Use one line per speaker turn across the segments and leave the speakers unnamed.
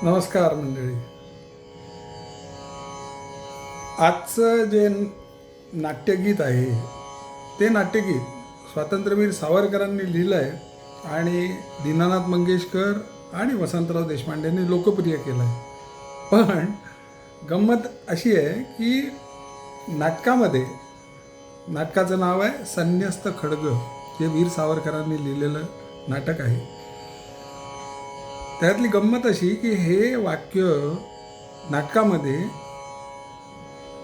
नमस्कार मंडळी. आजचं जे नाट्यगीत आहे ते नाट्यगीत स्वातंत्र्यवीर सावरकरांनी लिहिलं आहे आणि दीनानाथ मंगेशकर आणि वसंतराव देशपांडेंनी लोकप्रिय केलं आहे. पण गंमत अशी आहे की नाटकाचं नाव आहे संन्यस्त खड्ग, जे वीर सावरकरांनी लिहिलेलं नाटक आहे. त्यातली गंमत अशी की हे वाक्य नाटकामध्ये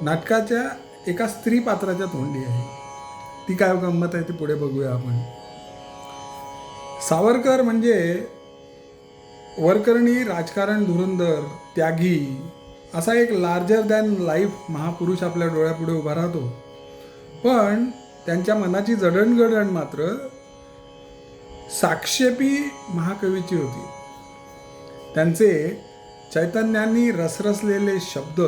नाटकाच्या एका स्त्री पात्राच्या तोंडी आहे. ती काय गंमत आहे ती पुढे बघूया आपण. सावरकर म्हणजे वरकरणी, राजकारण धुरंधर, त्यागी असा एक लार्जर दॅन लाईफ महापुरुष आपल्या डोळ्यापुढे उभा राहतो. पण त्यांच्या मनाची जडणघडण मात्र साक्षेपी महाकवीची होती. त्यांचे चैतन्यानी रसरसलेले शब्द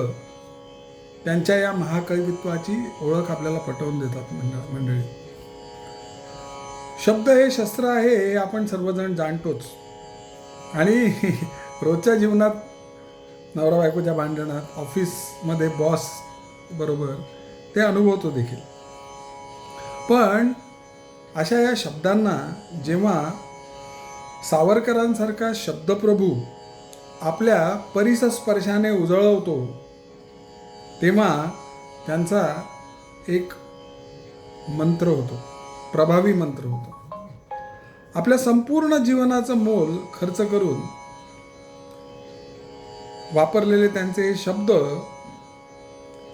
त्यांच्या या महाकवित्वाची ओळख आपल्याला पटवून देतात. मंडळी, शब्द हे शस्त्र आहे हे आपण सर्वजण जाणतोच आणि रोजच्या जीवनात नवरा बायकोच्या भांडणात, ऑफिसमध्ये बॉस बरोबर ते अनुभवतो देखील. पण अशा या शब्दांना जेव्हा सावरकरांसारखा शब्दप्रभू आपल्या परिसस्पर्शाने उजळवतो तेव्हा त्यांचा एक मंत्र होतो, प्रभावी मंत्र होतो. आपल्या संपूर्ण जीवनाचं मोल खर्च करून वापरलेले त्यांचे शब्द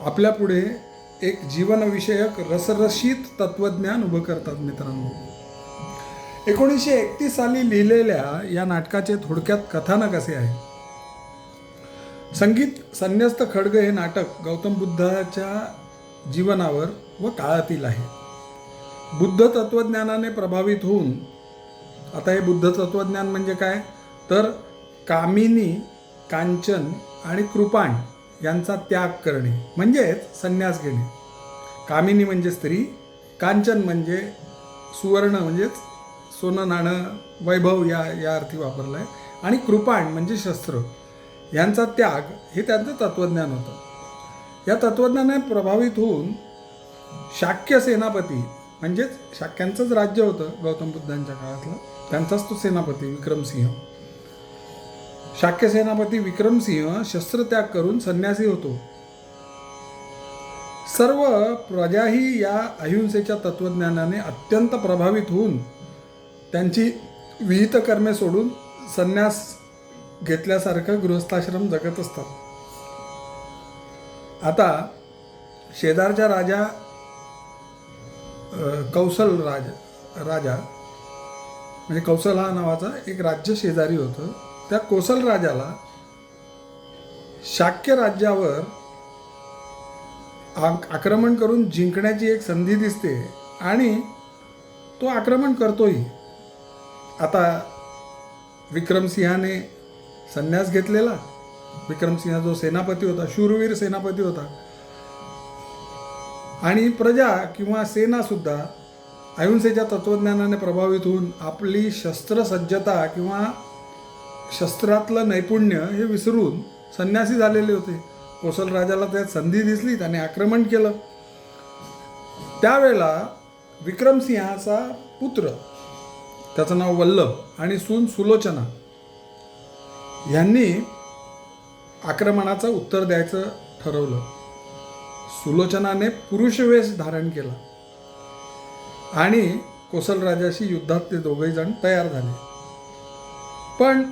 आपल्यापुढे एक जीवनविषयक रसरशीत तत्वज्ञान उभं करतात. मित्रांनो, 1931 साली लिहिलेल्या या नाटकाचे थोडक्यात कथानक असे आहे. संगीत संन्यस्त खड्ग हे नाटक गौतम बुद्धाच्या जीवनावर व काळातील आहे. बुद्ध तत्वज्ञानाने प्रभावित होऊन, आता हे बुद्ध तत्वज्ञान म्हणजे काय तर कामिनी, कांचन आणि कृपाण यांचा त्याग करणे म्हणजेच संन्यास घेणे. कामिनी म्हणजे स्त्री, कांचन म्हणजे सुवर्ण म्हणजेच सोनं, नाणं, वैभव या अर्थी वापरलं आहे, आणि कृपाण म्हणजे शस्त्र यांचा त्याग हे त्यांचं तत्त्वज्ञान होतं. या तत्त्वज्ञानाने प्रभावित होऊन शाक्य सेनापती म्हणजेच शाक्यांचंच राज्य होतं गौतम बुद्धांच्या काळातलं, त्यांचाच तो सेनापती विक्रमसिंह, शाक्य सेनापती विक्रमसिंह शस्त्रत्याग करून संन्यासी होतो. सर्व प्रजाही या अहिंसेच्या तत्त्वज्ञानाने अत्यंत प्रभावित होऊन त्यांची विहित कर्मे सोडून संन्यास घेतल्यासारखं गृहस्थाश्रम जगत असतात. आता शेजारच्या राजा कौशल राजा म्हणजे कौशल हा नावाचा एक राज्य शेजारी होतं. त्या कोसल राजाला शाक्य राज्यावर आक्रमण करून जिंकण्याची एक संधी दिसते आणि तो आक्रमण करतोही. आता विक्रमसिंहाने संन्यास घेतलेला, विक्रमसिंह जो सेनापती होता, शूरवीर सेनापती होता, आणि प्रजा किंवा सेनासुद्धा अहिंसेच्या तत्त्वज्ञानाने प्रभावित होऊन आपली शस्त्रसज्जता किंवा शस्त्रातलं नैपुण्य हे विसरून संन्यासी झालेले होते. कोसल राजाला त्यात संधी दिसली, त्याने आक्रमण केलं. त्यावेळेला विक्रमसिंहाचा पुत्र, त्याचं नाव वल्लभ, आणि सून सुलोचना यांनी आक्रमणाचं उत्तर द्यायचं ठरवलं. सुलोचनाने पुरुषवेश धारण केला आणि कोसल राजाशी युद्धात ते दोघेही जण तयार झाले. पण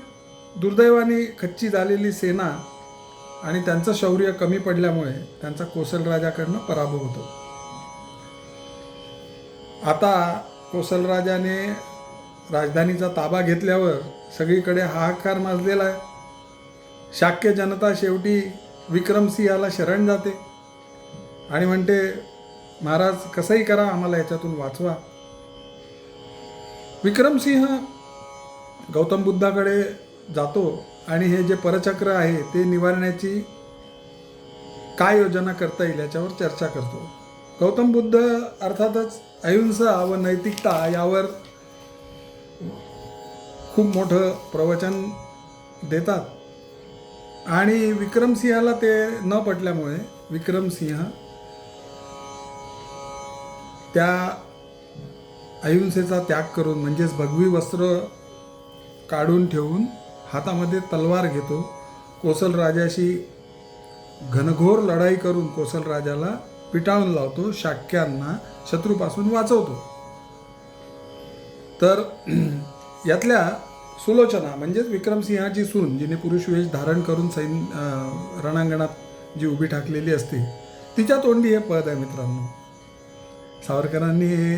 दुर्दैवाने खच्ची झालेली सेना आणि त्यांचं शौर्य कमी पडल्यामुळे त्यांचा कोसल राजाकडनं पराभव होतो. आता कोसल राजाने राजधानीचा ताबा घेतल्यावर सगळीकडे हाहाकार माजलेला आहे. शाक्य जनता शेवटी विक्रमसिंहाला शरण जाते आणि म्हणते, महाराज कसंही करा, आम्हाला याच्यातून वाचवा. विक्रमसिंह गौतम बुद्धाकडे जातो आणि हे जे परचक्र आहे ते निवारण्याची काय योजना करता येईल याच्यावर चर्चा करतो. गौतम बुद्ध अर्थातच अहिंसा व नैतिकता यावर खूप मोठं प्रवचन देतात आणि विक्रमसिंहाला ते न पटल्यामुळे विक्रमसिंह त्या अहिंसेचा त्याग करून म्हणजेच भगवी वस्त्र काढून ठेवून हातामध्ये तलवार घेतो. कोसल राजाशी घनघोर लढाई करून कोसल राजाला पिटाळून लावतो. शाक्यांना शत्रूपासून वाचवतो. तर यातल्या सुलोचना म्हणजेच विक्रमसिंहाची सून, जिने पुरुष वेश धारण करून रणांगणात जी उभी ठाकलेली असते, तिच्या तोंडी हे पद आहे मित्रांनो. सावरकरांनी हे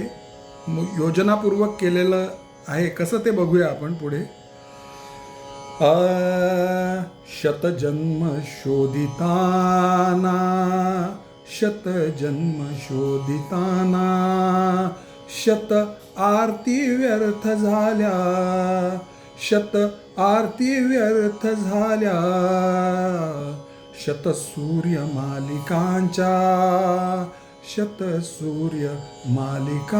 योजनापूर्वक केलेलं आहे. कसं ते बघूया आपण पुढे. शतजन्म शोधिताना, शतजन्म शोधिताना, शत आरती व्यर्थ झाल्या, शत आरती व्यर्थ झाल्या, शत सूर्य मालिकांच्या, शत सूर्य मालिकांच्या,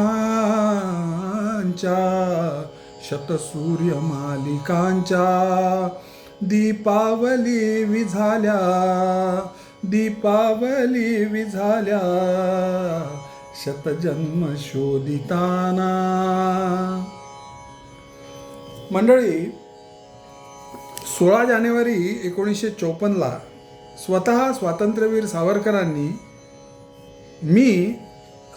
शत सूर्य मालिकांच्या, दीपावली विझाल्या, दीपावली विझाल्या, शतजन्म शोधिताना. मंडळी, 16 जानेवारी 1954ला स्वतः स्वातंत्र्यवीर सावरकरांनी मी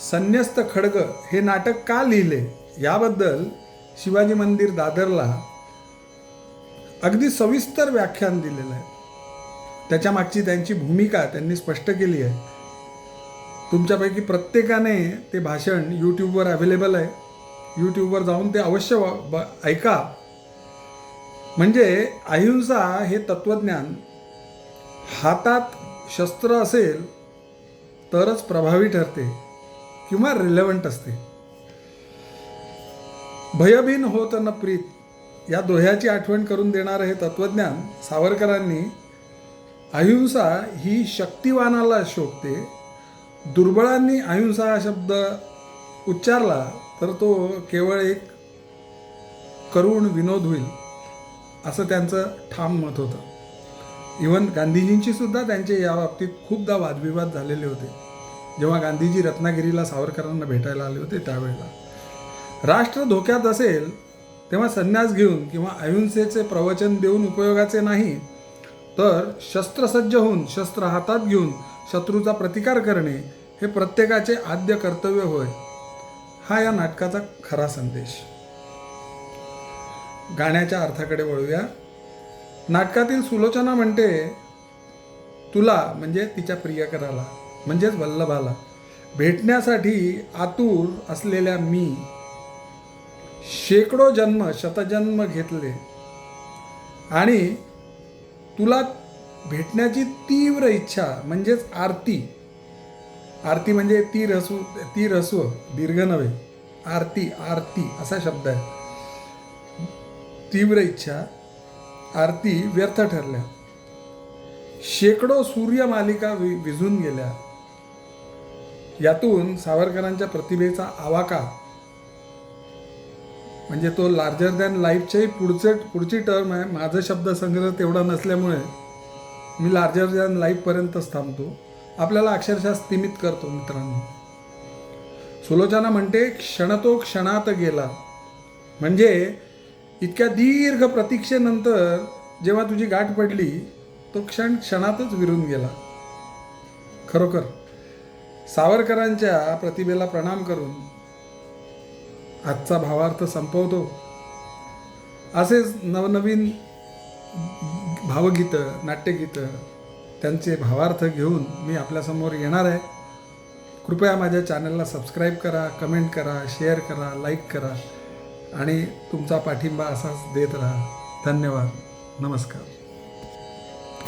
संन्यस्त खड्ग हे नाटक का लिहिले याबद्दल शिवाजी मंदिर दादरला अगदी सविस्तर व्याख्यान दिलेलं आहे. त्याच्या मागची त्यांची भूमिका त्यांनी स्पष्ट केली आहे. तुमच्यापैकी प्रत्येकाने ते भाषण यूट्यूबवर अवेलेबल आहे. यूट्यूबवर जाऊन ते अवश्य ऐका. म्हणजे अहिंसा हे तत्त्वज्ञान हातात शस्त्र असेल तरच प्रभावी ठरते किंवा रिलेव्हंट असते. भयभीन होत न प्रीत या दोह्याची आठवण करून देणारं हे तत्त्वज्ञान सावरकरांनी अहिंसा ही शक्तिवानाला शोभते, दुर्बळांनी अहिंसा हा शब्द उच्चारला तर तो केवळ एक करुण विनोद होईल असं त्यांचं ठाम मत होतं. इव्हन गांधीजींची सुद्धा त्यांचे या बाबतीत खूपदा वादविवाद झालेले होते. जेव्हा गांधीजी रत्नागिरीला सावरकरांना भेटायला आले होते त्यावेळेला राष्ट्र धोक्यात असेल तेव्हा संन्यास घेऊन किंवा अहिंसेचे प्रवचन देऊन उपयोगाचे नाही, तर शस्त्रसज्ज होऊन शस्त्र हातात घेऊन शत्रूचा प्रतिकार करणे हे प्रत्येकाचे आद्य कर्तव्य होय. हा या नाटकाचा खरा संदेश. गाण्याच्या अर्थाकडे वळूया. नाटकातील सुलोचना म्हणते, तुला म्हणजे तिच्या प्रियकराला म्हणजेच वल्लभाला भेटण्यासाठी आतुर असलेल्या मी शेकडो जन्म शतजन्म घेतले आणि तुला भेटण्याची तीव्र इच्छा म्हणजेच आरती. आरती म्हणजे ती रस्व दीर्घ नव्हे, आरती आरती असा शब्द आहे. तीव्र इच्छा आरती व्यर्थ ठरल्या. शेकडो सूर्य मालिका विझून गेल्या. यातून सावरकरांच्या प्रतिभेचा आवाका म्हणजे तो लार्जर दॅन लाईफच्याही पुढची टर्म आहे. माझं शब्दसंग्रह तेवढा नसल्यामुळे मी लार्जर दॅन लाईफपर्यंतच थांबतो. आपल्याला अक्षरशः स्तिमित करतो. मित्रांनो, सुलोचना म्हणते, क्षणतो क्षणात गेला. म्हणजे इतक्या दीर्घ प्रतीक्षेनंतर जेव्हा तुझी गाठ पडली तो क्षण क्षणातच विरून गेला. खरोखर सावरकरांच्या प्रतिभेला प्रणाम करून आजचा भावार्थ संपवतो. असेच नवनवीन भावगीतं नाट्यगीतं त्यांचे भावार्थ घेऊन मी आपल्यासमोर येणार आहे. कृपया माझ्या चॅनलला सबस्क्राईब करा, कमेंट करा, शेअर करा, लाईक करा आणि तुमचा पाठिंबा असाच देत राहा. धन्यवाद. नमस्कार.